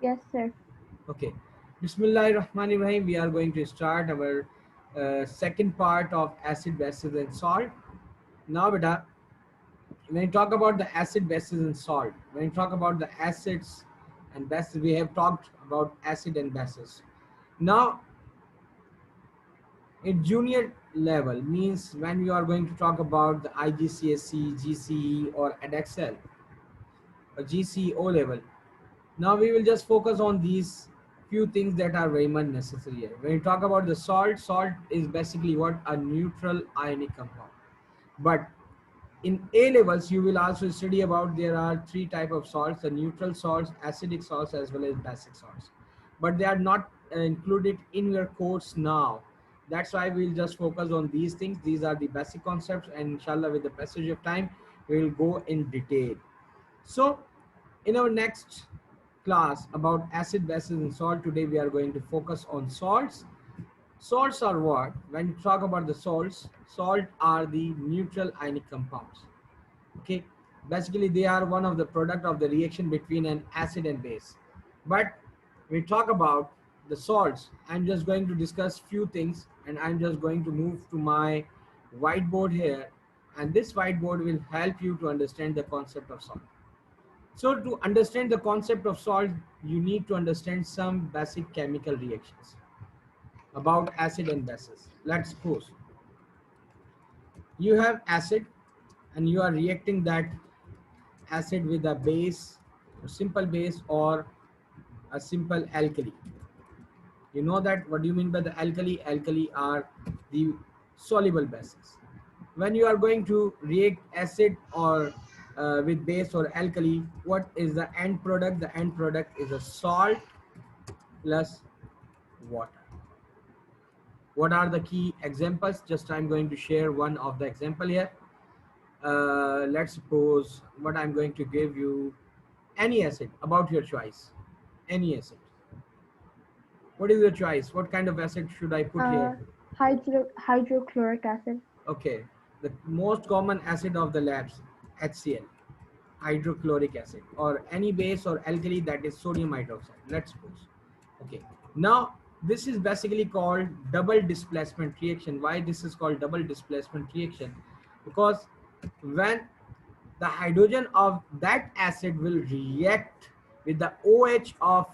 Yes, sir. Okay. Bismillahirrahmanirrahim. We are going to start our second part of acid, bases, and salt. Now, beta, when you talk about the acid, bases, and salt, when you talk about the acids and bases, we have talked about acid and bases. Now, in junior level means when you are going to talk about the IGCSE, GCE, or EdXL or GCO level. Now we will just focus on these few things that are very much necessary here. When you talk about the salt, salt is basically what a neutral ionic compound. But in A levels, you will also study about there are three type of salts: the neutral salts, acidic salts, as well as basic salts. But they are not included in your course now. That's why we'll just focus on these things. These are the basic concepts, and inshallah, with the passage of time, we will go in detail. So, in our next class about acid, bases, and salt, today we are going to focus on salts. Salts are what? When you talk about the salts, salt are the neutral ionic compounds. Okay, basically they are one of the product of the reaction between an acid and base. But we talk about the salts. I'm just going to discuss few things, and I'm just going to move to my whiteboard here, and this whiteboard will help you to understand the concept of salt. So to understand the concept of salt, you need to understand some basic chemical reactions about acid and bases. Let's suppose you have acid and you are reacting that acid with a base, a simple base, or a simple alkali. You know that what do you mean by the alkali? Alkali are the soluble bases. When you are going to react acid or with base or alkali, what is the end product? The end product is a salt plus water. What are the key examples? Just I'm going to share one of the example here. Let's suppose what I'm going to give you any acid about your choice. Any acid. What is your choice? What kind of acid should I put here? Uh, hydrochloric acid. Okay, the most common acid of the labs, HCl, hydrochloric acid, or any base or alkali, that is sodium hydroxide. Let's suppose. Okay, now this is basically called double displacement reaction. Why this is called double displacement reaction? Because when the hydrogen of that acid will react with the OH of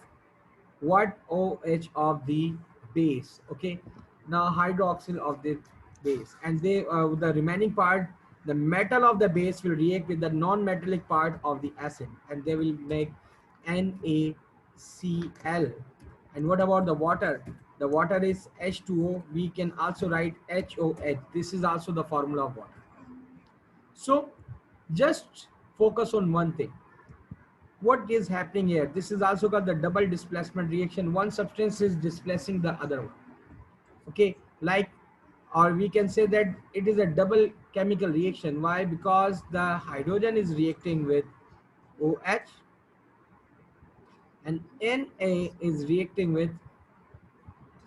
what? OH of the base. Okay, now hydroxyl of the base, and they the remaining part, the metal of the base will react with the non-metallic part of the acid, and they will make NaCl. And what about the water? The water is H2O. We can also write HOH. This is also the formula of water. So just focus on one thing. What is happening here? This is also called the double displacement reaction. One substance is displacing the other one. Okay, like, or we can say that it is a double chemical reaction. Why? Because the hydrogen is reacting with OH and Na is reacting with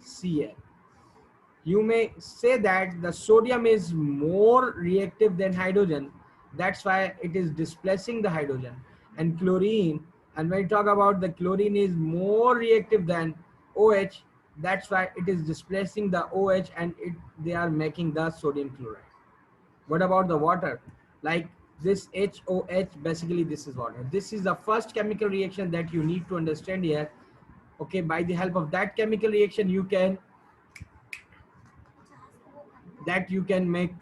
Cl. You may say that the sodium is more reactive than hydrogen. That's why it is displacing the hydrogen. And chlorine, and when we talk about the chlorine is more reactive than OH, that's why it is displacing the OH, and they are making the sodium chloride. What about the water? Like this HOH, basically this is water. This is the first chemical reaction that you need to understand here. Okay, by the help of that chemical reaction, you can make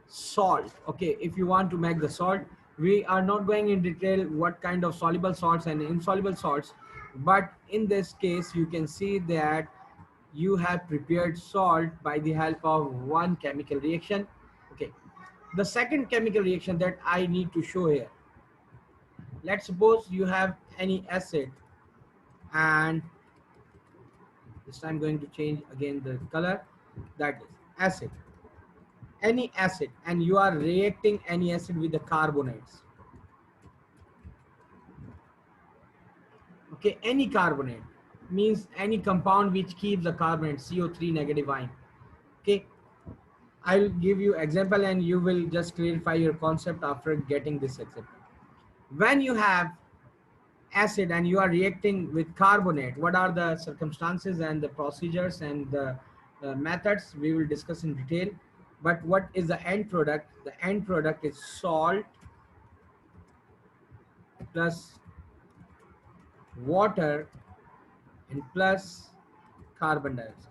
salt. Okay, if you want to make the salt, we are not going in detail what kind of soluble salts and insoluble salts, but in this case you can see that you have prepared salt by the help of one chemical reaction. Okay, the second chemical reaction that I need to show here, let's suppose you have any acid, and this time I'm going to change again the color, that is acid, any acid, and you are reacting any acid with the carbonates. Okay, any carbonate means any compound which keeps the carbonate CO3 negative ion. Okay, I'll give you example and you will just clarify your concept after getting this example. When you have acid and you are reacting with carbonate, what are the circumstances and the procedures and the methods we will discuss in detail. But what is the end product? The end product is salt plus water and plus carbon dioxide.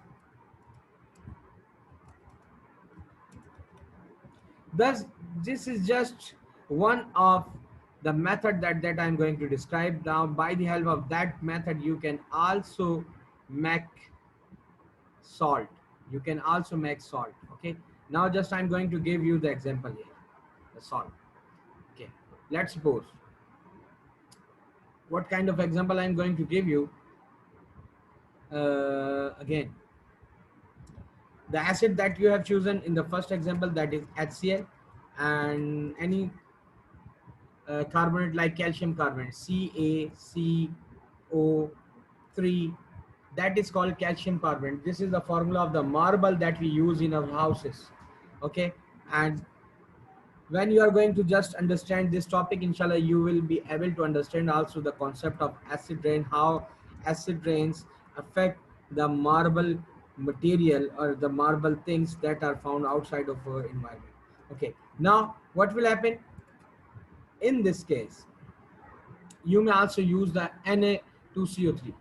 Thus, this is just one of the method that I'm going to describe. Now, by the help of that method, you can also make salt. You can also make salt. Okay. Now, just I'm going to give you the example here. The salt. Okay. Let's suppose what kind of example I'm going to give you. Again, the acid that you have chosen in the first example, that is HCl, and any carbonate like calcium carbonate CaCO3, that is called calcium carbonate. This is the formula of the marble that we use in our houses. Okay. And when you are going to just understand this topic, inshallah, you will be able to understand also the concept of acid rain, how acid rains affect the marble material or the marble things that are found outside of our environment. Okay. Now what will happen in this case? You may also use the Na2CO3.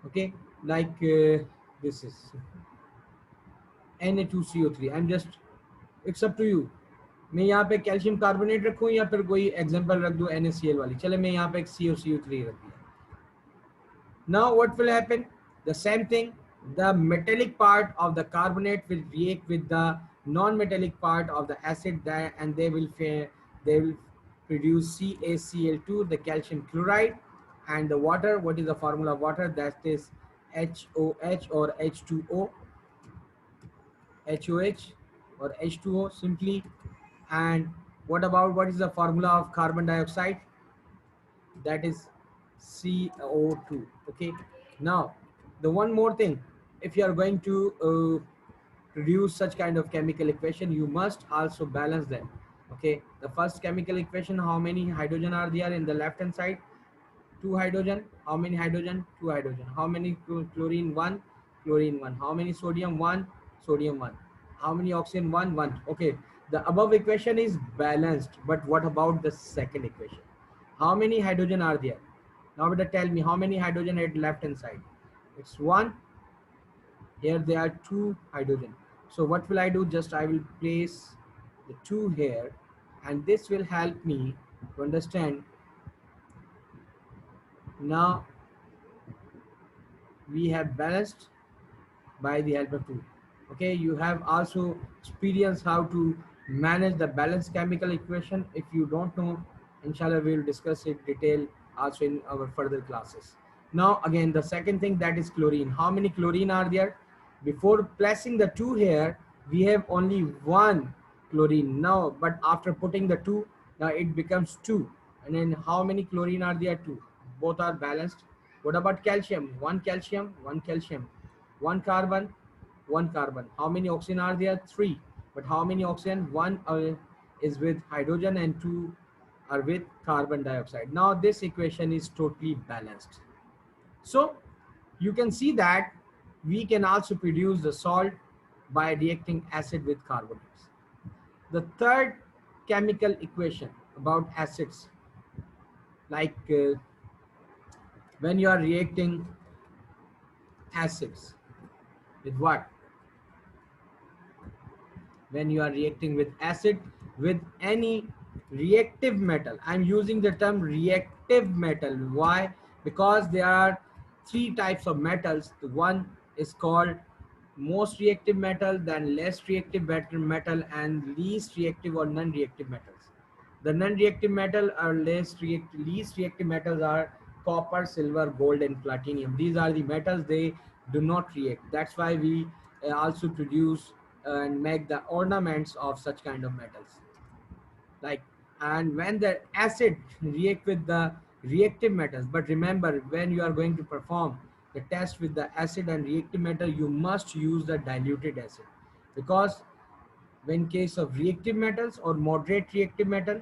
Okay, like this is Na2CO3. I'm just, it's up to you. मैं यहाँ पे calcium carbonate रखूँ या फिर कोई example रख दूँ NaCl वाली. चले मैं यहाँ पे एक COCO3 रख दिया. Now what will happen? The same thing. The metallic part of the carbonate will react with the non-metallic part of the acid there, and they will produce CaCl2, the calcium chloride, and the water. What is the formula of water? That is HOH or H2O, HOH or H2O simply. And what about, what is the formula of carbon dioxide? That is CO2. Okay. Now, the one more thing, if you are going to produce such kind of chemical equation, you must also balance them. Okay. The first chemical equation, how many hydrogen are there in the left hand side? 2 hydrogen. How many hydrogen? 2 hydrogen. How many chlorine? 1. Chlorine 1. How many sodium? 1. Sodium 1. How many oxygen? 1. 1. Okay. The above equation is balanced. But what about the second equation? How many hydrogen are there? Now tell me how many hydrogen at left hand side? It's 1. Here there are 2 hydrogen. So what will I do? Just I will place the 2 here, and this will help me to understand. Now we have balanced by the help of 2. Okay, you have also experienced how to manage the balanced chemical equation. If you don't know, inshallah we will discuss it detail also in our further classes. Now again, the second thing, that is chlorine. How many chlorine are there? Before placing the 2 here, we have only 1 chlorine now, but after putting the 2, now it becomes 2. And then how many chlorine are there? 2. Both are balanced. What about calcium? 1 calcium, 1 calcium. 1 carbon, 1 carbon. How many oxygen are there? 3. But how many oxygen? 1 is with hydrogen and 2 are with carbon dioxide. Now this equation is totally balanced. So you can see that we can also produce the salt by reacting acid with carbonates. The third chemical equation about acids, like when you are reacting acids with what? When you are reacting with acid with any reactive metal. I'm using the term reactive metal. Why? Because there are 3 types of metals. The one is called most reactive metal, then less reactive metal, and least reactive or non-reactive metals. The non-reactive metal or least reactive metals are copper, silver, gold, and platinum. These are the metals, they do not react. That's why we also produce and make the ornaments of such kind of metals. Like, and when the acid react with the reactive metals, but remember, when you are going to perform the test with the acid and reactive metal, you must use the diluted acid, because when case of reactive metals or moderate reactive metal,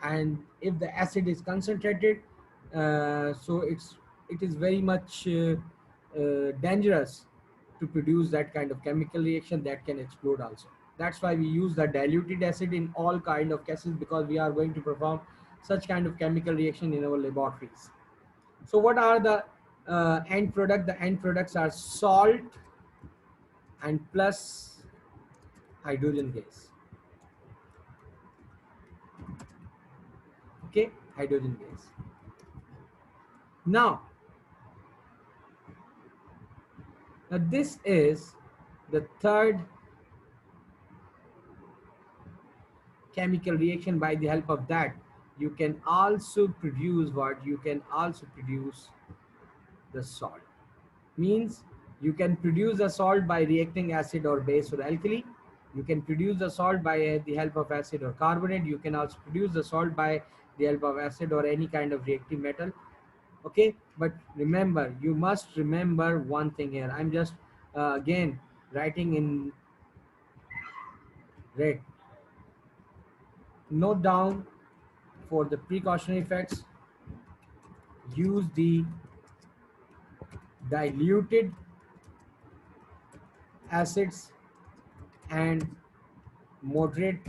and if the acid is concentrated, So it is very much dangerous to produce that kind of chemical reaction that can explode also. That's why we use the diluted acid in all kind of cases, because we are going to perform such kind of chemical reaction in our laboratories. So what are the end product? The end products are salt and plus hydrogen gas. Okay, hydrogen gas. Now, this is the third chemical reaction. By the help of that, you can also produce what? You can also produce the salt. Means you can produce the salt by reacting acid or base or alkali. You can produce the salt by the help of acid or carbonate. You can also produce the salt by the help of acid or any kind of reactive metal. Okay, but remember, you must remember one thing here. I'm just again writing in red. Note down, for the precautionary effects, use the diluted acids and moderate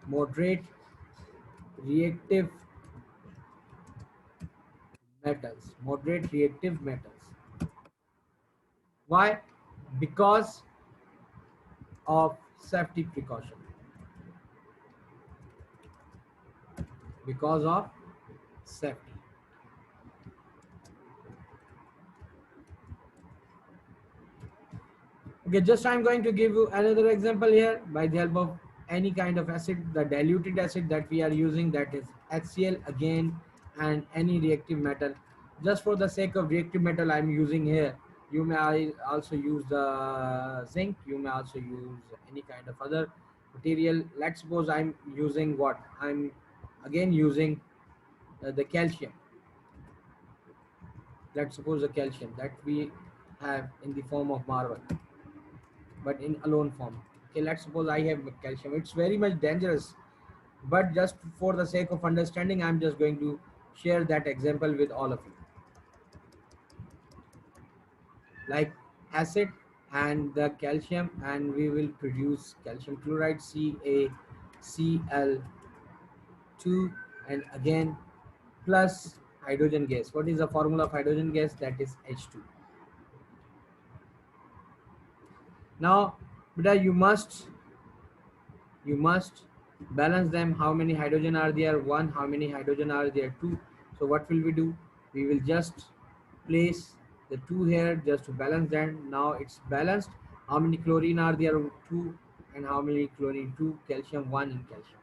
moderate reactive metals. Why? Because of safety precaution. Because of safety. Okay, just I'm going to give you another example here by the help of any kind of acid, the diluted acid that we are using, that is HCl again, and any reactive metal. Just for the sake of reactive metal, I'm using here. You may also use the zinc, you may also use any kind of other material. Let's suppose I'm using what? I'm again using the calcium. Let's suppose the calcium that we have in the form of marble, but in alone form. Okay, let's suppose I have calcium. It's very much dangerous, but just for the sake of understanding, I'm just going to share that example with all of you. Like acid and the calcium, and we will produce calcium chloride, CaCl2, and again plus hydrogen gas. What is the formula of hydrogen gas? That is H2. Now, beta, you must balance them. How many hydrogen are there? One. How many hydrogen are there? Two. So what will we do? We will just place the two here just to balance them. Now it's balanced. How many chlorine are there? Two. And how many chlorine? Two. Calcium, one, and calcium.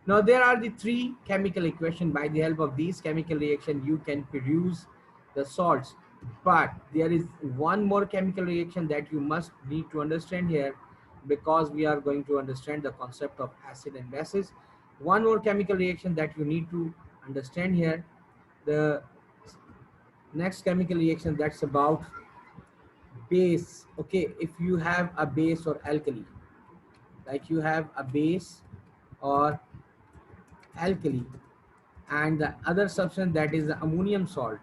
Now there are the three chemical equation. By the help of these chemical reaction, you can produce the salts. But there is one more chemical reaction that you must need to understand here, because we are going to understand the concept of acid and bases. One more chemical reaction that you need to understand here, the next chemical reaction, that's about base. Okay, if you have a base or alkali, like you have a base or alkali, and the other substance, that is the ammonium salt.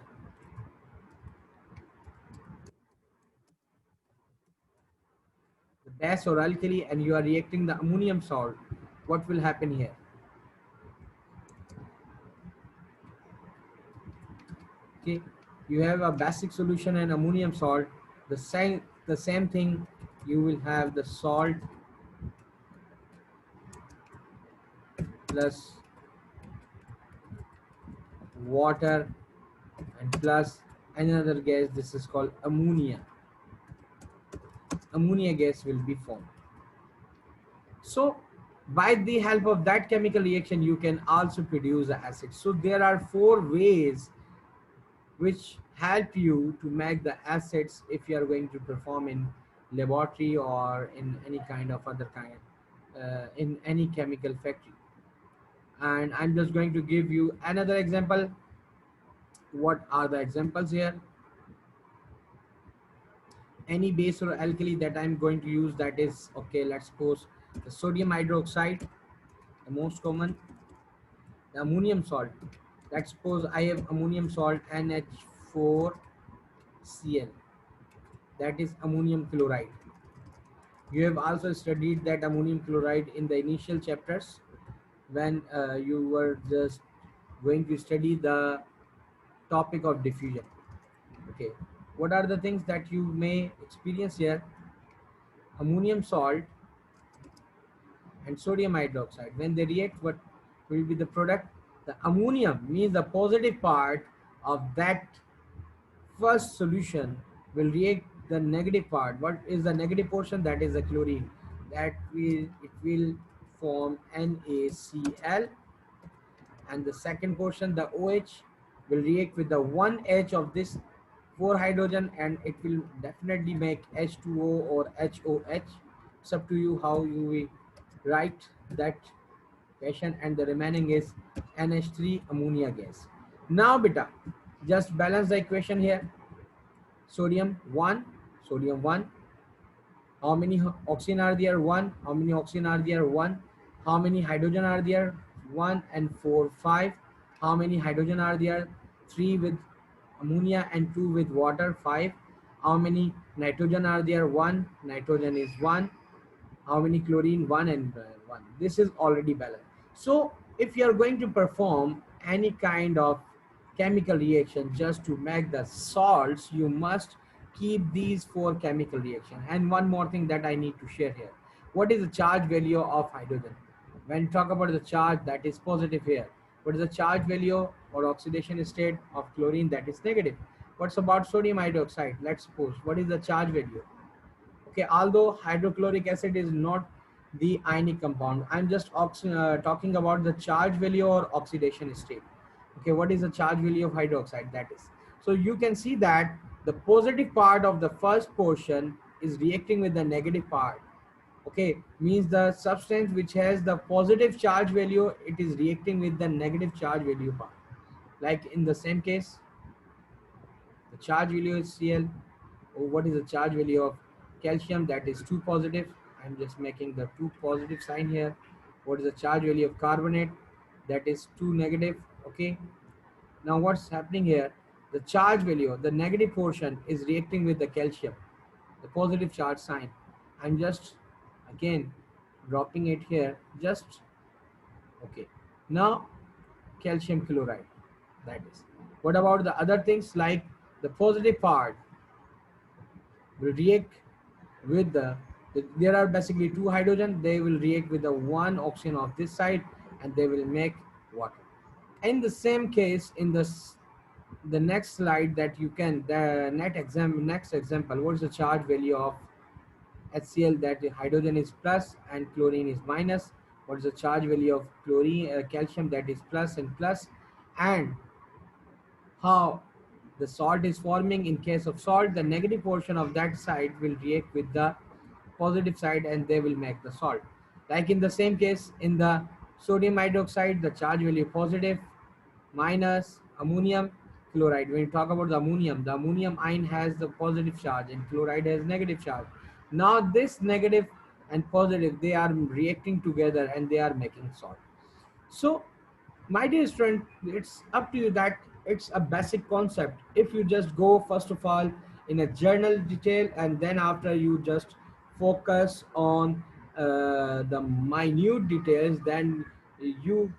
The base or alkali, and you are reacting the ammonium salt, what will happen here? Okay, you have a basic solution and ammonium salt. The same thing, you will have the salt plus water and plus another gas. This is called ammonia. Ammonia gas will be formed. So by the help of that chemical reaction, you can also produce the acid. So there are four ways which help you to make the acids if you are going to perform in laboratory or in any kind of other kind, in any chemical factory. And I'm just going to give you another example. What are the examples here? Any base or alkali that I'm going to use, that is, okay, let's suppose the sodium hydroxide, the most common. the ammonium salt. Let's suppose I have ammonium salt NH4Cl, that is ammonium chloride. You have also studied that ammonium chloride in the initial chapters when you were just going to study the topic of diffusion. Okay, what are the things that you may experience here? Ammonium salt and sodium hydroxide, when they react, what will be the product? The ammonium means the positive part of that first solution will react the negative part. What is the negative portion? That is the chlorine. That will, it will form NaCl, and the second portion, the OH, will react with the one H of this four hydrogen, and it will definitely make H2O or HOH. It's up to you how you will write that question, and the remaining is NH3 ammonia gas. Now beta, just balance the equation here. Sodium 1, sodium 1. How many oxygen are there? 1. How many oxygen are there? 1. How many hydrogen are there? 1 and 4, 5. How many hydrogen are there? 3 with ammonia and 2 with water, 5. How many nitrogen are there? 1. Nitrogen is 1. How many chlorine? 1 and 1. This is already balanced. So if you are going to perform any kind of chemical reaction just to make the salts, you must keep these four chemical reaction. And one more thing that I need to share here, what is the charge value of hydrogen? When talk about the charge, that is positive here. What is the charge value or oxidation state of chlorine? That is negative. What's about sodium hydroxide? Let's suppose, what is the charge value? Okay, although hydrochloric acid is not the ionic compound, I'm just talking about the charge value or oxidation state. Okay, what is the charge value of hydroxide? That is, so you can see that the positive part of the first portion is reacting with the negative part. Okay, means the substance which has the positive charge value, it is reacting with the negative charge value part. Like in the same case, the charge value is Cl. What is the charge value of calcium? That is 2 positive. I'm just making the 2 positive sign here. What is the charge value of carbonate? That is 2 negative. Okay, now what's happening here? The charge value, the negative portion is reacting with the calcium, the positive charge sign. I'm just again dropping it here, just okay. Now calcium chloride, that is. What about the other things? Like the positive part will react with there are basically two hydrogen, they will react with the one oxygen of this side, and they will make water. In the same case, in the next slide, that you can, the next example, what is the charge value of HCl? That the hydrogen is plus and chlorine is minus. What is the charge value of chlorine, calcium? That is plus and plus. And how the salt is forming? In case of salt, the negative portion of that side will react with the positive side, and they will make the salt. Like in the same case, in the sodium hydroxide, the charge value positive, minus ammonium chloride. When you talk about the ammonium ion has the positive charge and chloride has negative charge. Now this negative and positive, they are reacting together and they are making salt. So my dear student, it's up to you, that it's a basic concept. If you just go first of all in a journal detail, and then after you just focus on the minute details, then you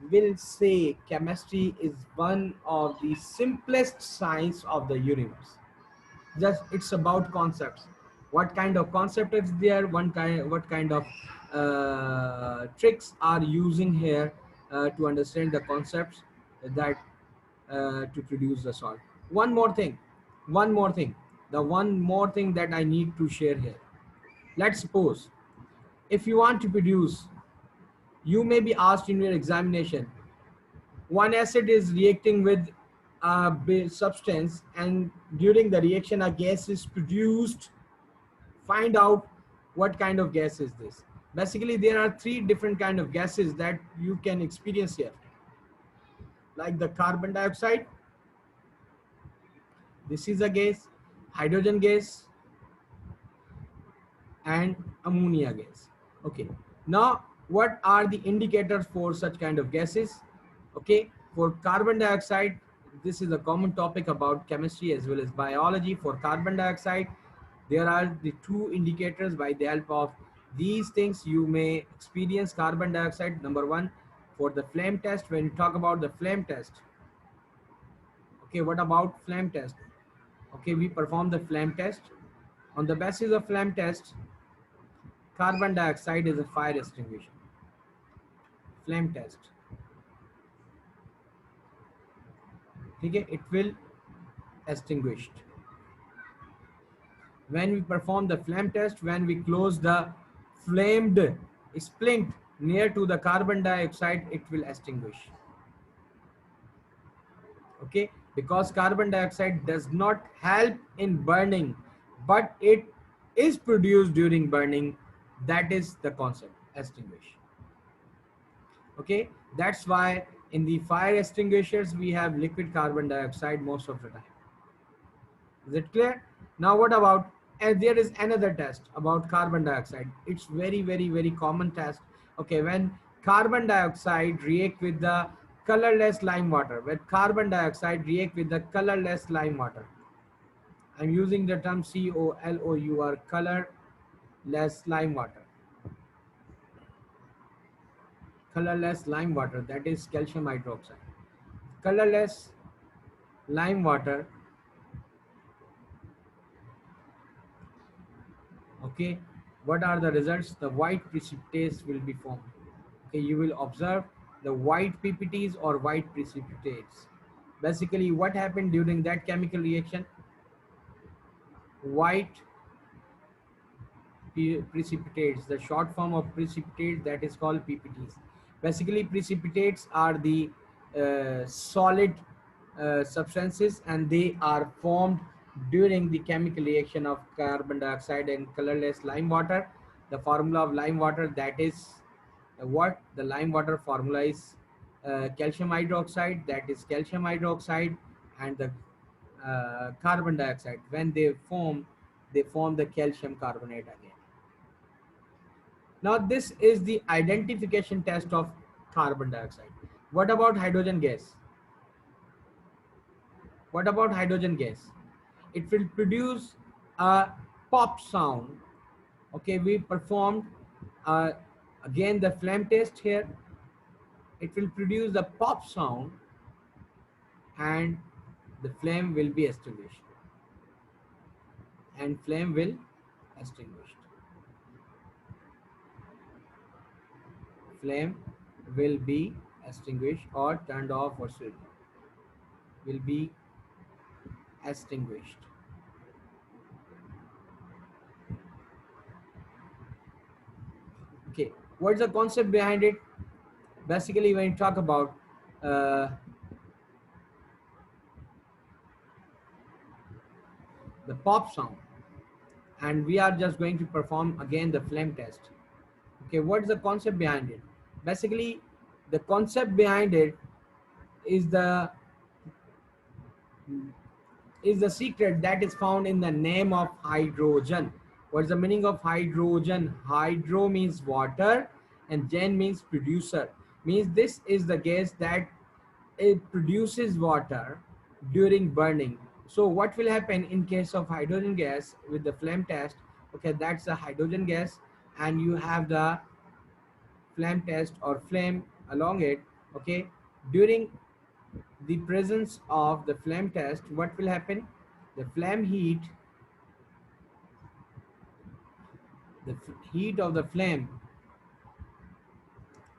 will say chemistry is one of the simplest science of the universe. Just it's about concepts. What kind of concept is there? What kind of tricks are using here to understand the concepts that to produce the salt. One more thing, the one more thing that I need to share here. Let's suppose if you want to produce, you may be asked in your examination, one acid is reacting with a substance, and during the reaction a gas is produced. Find out what kind of gas is this. Basically there are three different kind of gases that you can experience here, like the carbon dioxide, this is a gas, hydrogen gas, and ammonia gas. Okay, now what are the indicators for such kind of gases? Okay, for carbon dioxide, this is a common topic about chemistry as well as biology. For carbon dioxide, there are the two indicators. By the help of these things you may experience carbon dioxide. Number one, for the flame test, when you talk about the flame test, okay, what about flame test? Okay, we perform the flame test. On the basis of flame test, carbon dioxide is a fire extinguisher. Flame test, okay, it will extinguish. When we perform the flame test, when we close the flamed splint near to the carbon dioxide, it will extinguish. Okay, because carbon dioxide does not help in burning, but it is produced during burning. That is the concept, extinguish. Okay, that's why in the fire extinguishers we have liquid carbon dioxide most of the time. Is it clear? Now what about, and there is another test about carbon dioxide. It's very common test. Okay, when carbon dioxide react with the colorless lime water, when carbon dioxide react with the colorless lime water, I'm using the term COLOUR, colorless lime water. Colorless lime water, that is calcium hydroxide. Colorless lime water, okay, what are the results? The white precipitates will be formed. Okay, you will observe the white PPTs or white precipitates. Basically what happened during that chemical reaction? White precipitates, the short form of precipitate, that is called PPTs. Basically precipitates are the solid substances, and they are formed during the chemical reaction of carbon dioxide and colorless lime water. The formula of lime water, that is what the lime water formula is calcium hydroxide, that is calcium hydroxide, and the carbon dioxide, when they form the calcium carbonate again. Now this is the identification test of carbon dioxide. What about hydrogen gas? What about hydrogen gas? It will produce a pop sound. Okay, we performed uh, again the flame test here. It will produce the pop sound, and the flame will be extinguished. And flame will extinguished. Flame will be extinguished or turned off, or will be extinguished. Okay, what's the concept behind it? Basically, when you talk about uh, the pop sound, and we are just going to perform again the flame test. Okay, what's the concept behind it? Basically, the concept behind it is the secret that is found in the name of hydrogen. What's the meaning of hydrogen? Hydro means water, and gen means producer. Means this is the gas that it produces water during burning. So what will happen in case of hydrogen gas with the flame test? Okay, that's the hydrogen gas, and you have the flame test or flame along it. Okay, during the presence of the flame test, what will happen? The flame heat, heat of the flame,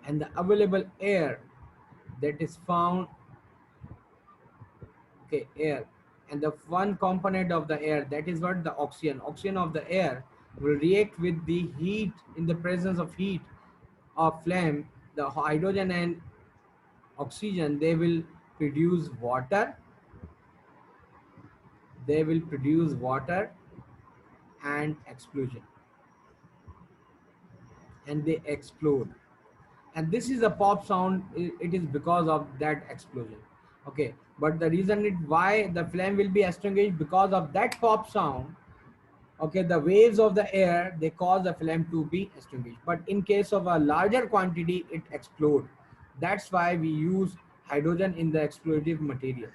and the available air that is found, okay, air, and the one component of the air, that is what the oxygen of the air will react with the heat. In the presence of heat of flame, the hydrogen and oxygen, they will produce water. They will produce water and explosion, and they explode. And this is a pop sound. It is because of that explosion. Okay, but the reason why the flame will be extinguished, because of that pop sound. Okay, the waves of the air, they cause the flame to be extinguished, but in case of a larger quantity, it explode. That's why we use hydrogen in the explosive material.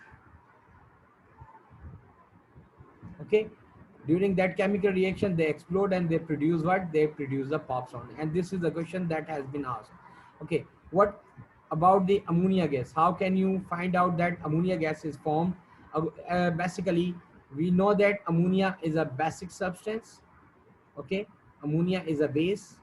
Okay, during that chemical reaction they explode and they produce what? They produce the pop sound. And this is the question that has been asked. Okay, what about the ammonia gas? How can you find out that ammonia gas is formed? Basically, we know that ammonia is a basic substance. Okay, ammonia is a base.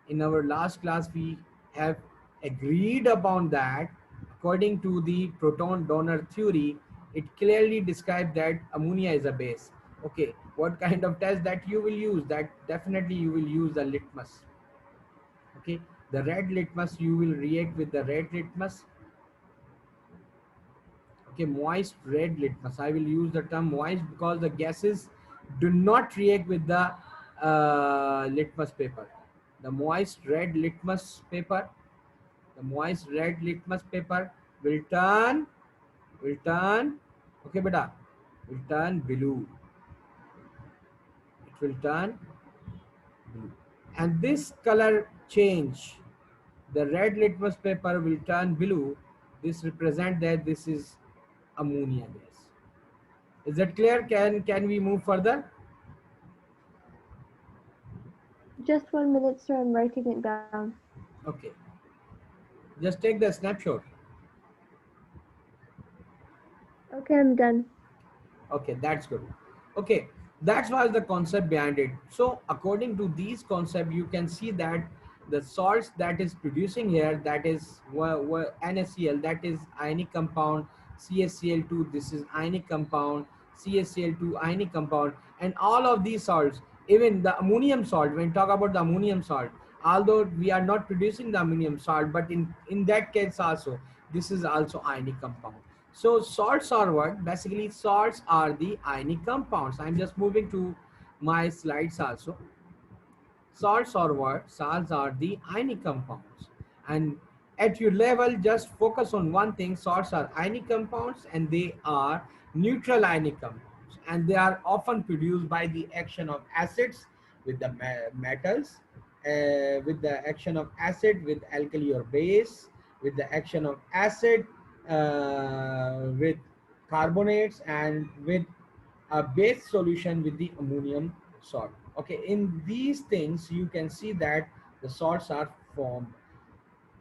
In our last class we have agreed upon that. According to the proton donor theory, it clearly describes that ammonia is a base. Okay, what kind of test that you will use? That definitely you will use the litmus. Okay, the red litmus, you will react with the red litmus. Okay, moist red litmus, I will use the term moist because the gases do not react with the litmus paper. The moist red litmus paper, the moist red litmus paper will turn, okay beta, will turn blue. It will turn blue. And this color change, the red litmus paper will turn blue. This represent that this is ammonia gas. Is that clear? Can we move further? Just 1 minute, sir. I'm writing it down. Okay. Just take the snapshot. Okay, I'm done. Okay, that's good. Okay, that was the concept behind it. So according to these concept, you can see that the salts that is producing here, that is NaCl, that is ionic compound, CaCl2, this is ionic compound, CaCl2 ionic compound, and all of these salts, even the ammonium salt, when we talk about the ammonium salt, although we are not producing the ammonium salt, but in that case also, this is also ionic compound. So salts are what? Basically, salts are the ionic compounds. I'm just moving to my slides also. Salts are what? Salts are the ionic compounds. And at your level, just focus on one thing. Salts are ionic compounds and they are neutral ionic compounds. And they are often produced by the action of acids with the metals, with the action of acid with alkali or base, with the action of acid with carbonates, and with a base solution with the ammonium salt. Okay, in these things you can see that the salts are formed.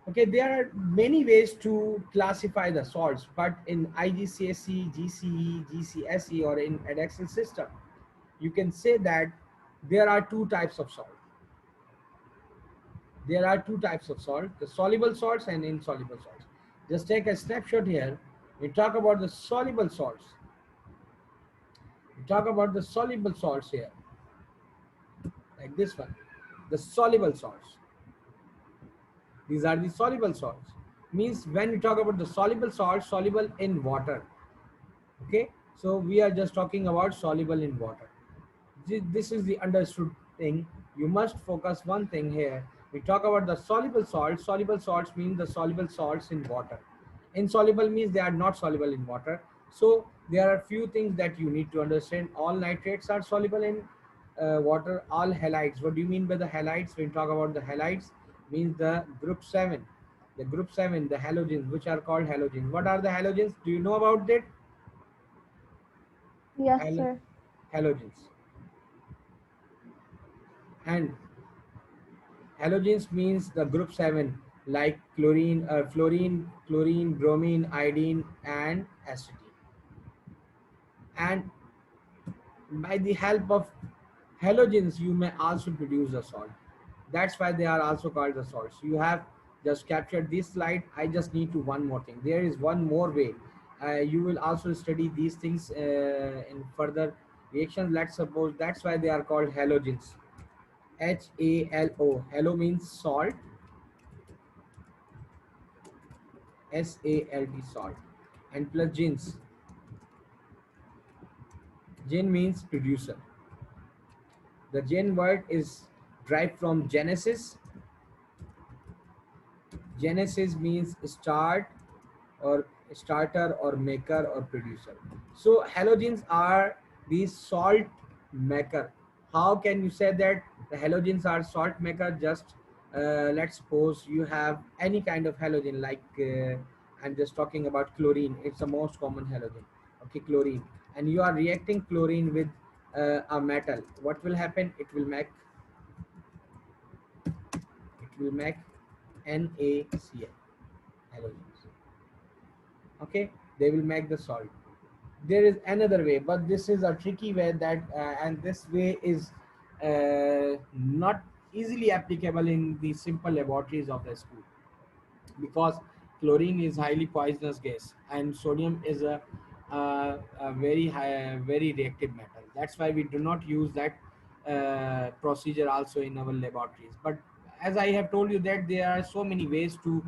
Okay, there are many ways to classify the salts, but in IGCSE, GCE, GCSE, or in Edexcel system, you can say that there are two types of salt. There are two types of salt, the soluble salts and insoluble salts. Just take a snapshot here. We talk about the soluble salts. We talk about the soluble salts here, like this one, the soluble salts. These are the soluble salts. Means when we talk about the soluble salts, soluble in water. Okay, so we are just talking about soluble in water. This is the understood thing. You must focus one thing here. We talk about the soluble salts. Soluble salts means the soluble salts in water. Insoluble means they are not soluble in water. So there are few things that you need to understand. All nitrates are soluble in water. All halides. What do you mean by the halides? When we talk about the halides, means the group 7. The group 7, the halogens, which are called halogens. What are the halogens? Do you know about that? Yes, sir. Halogens. And halogens means the group 7, like chlorine, fluorine, chlorine, bromine, iodine, and acetylene. And by the help of halogens, you may also produce a salt. That's why they are also called the salts. You have just captured this slide. I just need to one more thing. There is one more way. You will also study these things in further reactions. Let's suppose that's why they are called halogens. HALO. Halo means salt. SALT, salt. And plus gens. Gen means producer. The gen word is derived from Genesis. Genesis means start, or starter, or maker, or producer. So halogens are the salt maker. How can you say that the halogens are salt maker? Just let's suppose you have any kind of halogen like I'm just talking about chlorine. It's the most common halogen. Okay, chlorine. And you are reacting chlorine with a metal. What will happen? It will make NaCl halogens. Okay, they will make the salt. There is another way, but this is a tricky way that and this way is not easily applicable in the simple laboratories of the school, because chlorine is highly poisonous gas and sodium is a very high, very reactive metal. That's why we do not use that procedure also in our laboratories. But as I have told you that there are so many ways to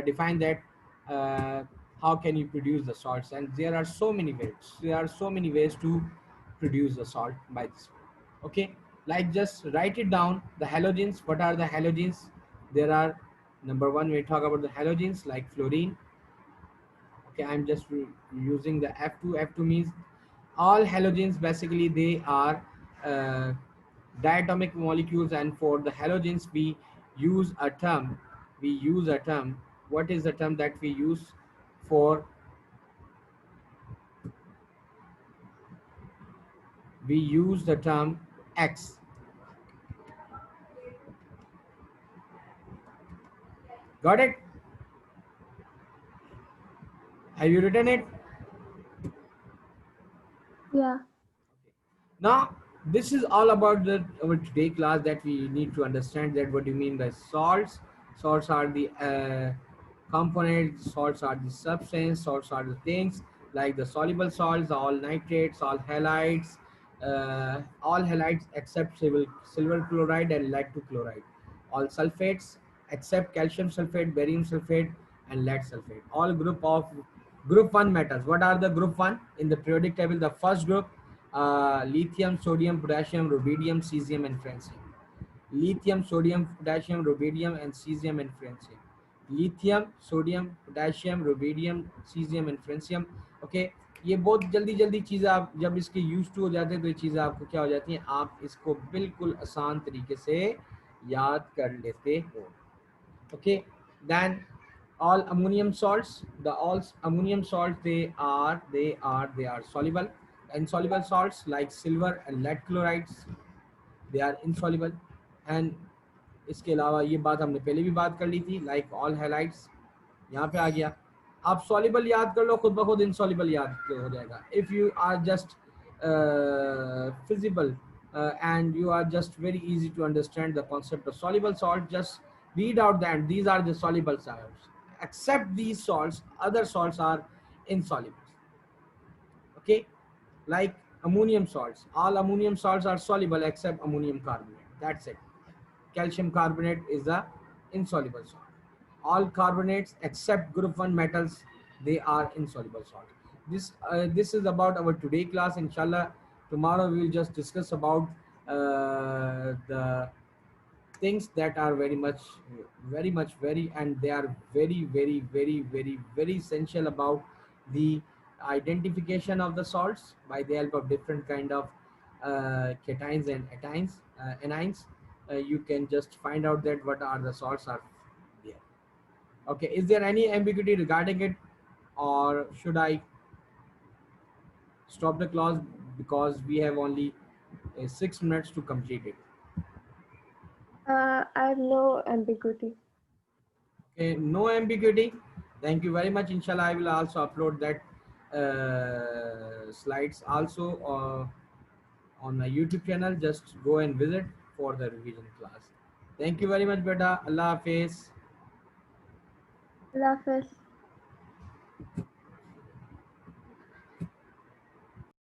define that, uh, how can you produce the salts, and there are so many ways to produce the salt by this way. Okay, like just write it down. The halogens, what are the halogens? There are, number one, we talk about the halogens like fluorine. Okay, I'm just using the F2. F2 means all halogens, basically they are uh, diatomic molecules, and for the halogens use a term we use a term. What is the term that we use for? We use the term X. Got it? Have you written it? Yeah. Now, this is all about our today class, that we need to understand that what do you mean by salts. Salts are the components, salts are the substance, salts are the things like the soluble salts, all nitrates, all halides except silver chloride and lead to chloride, all sulfates except calcium sulfate, barium sulfate, and lead sulfate, all group 1 metals. What are the group 1 in the periodic table? The first group, lithium, sodium, potassium, rubidium, cesium, and francium. Lithium, sodium, potassium, rubidium, and cesium and francium. Lithium, sodium, potassium, rubidium, cesium and francium. Okay, ये बहुत जल्दी जल्दी चीज़ें आप जब इसके use to हो जाते हैं तो ये चीज़ें आपको क्या हो जाती हैं, आप इसको बिल्कुल आसान तरीके से याद कर लेते हो. Okay, then all ammonium salts, the all ammonium salts, they are soluble. Insoluble salts like silver and lead chlorides, they are insoluble. And इसके अलावा ये बात हमने पहले भी बात कर ली थी, लाइक ऑल हैलाइड्स. यहाँ पे आ गया. आप सॉल्युबल याद कर लो, खुद ब खुद इनसॉल्युबल याद हो जाएगा. If you are just feasible and you are just very easy to understand the concept of soluble salt, just read out that these are the soluble salts. Except these salts, other salts are insoluble. Okay, like ammonium salts, all ammonium salts are soluble except ammonium carbonate. That's it. Calcium carbonate is the insoluble salt. All carbonates except group 1 metals, they are insoluble salt. This is about our today class. Inshallah, tomorrow we will just discuss about the things that are very, and they are very essential about the identification of the salts by the help of different kind of cations and anions. You can just find out that what are the salts are there. Okay, is there any ambiguity regarding it, or should I stop the class because we have only 6 minutes to complete it? I have no ambiguity. Okay, no ambiguity. Thank you very much. Inshallah, I will also upload that slides also on my YouTube channel. Just go and visit for the revision class. Thank you very much, beta. Allah Hafiz. Allah Hafiz.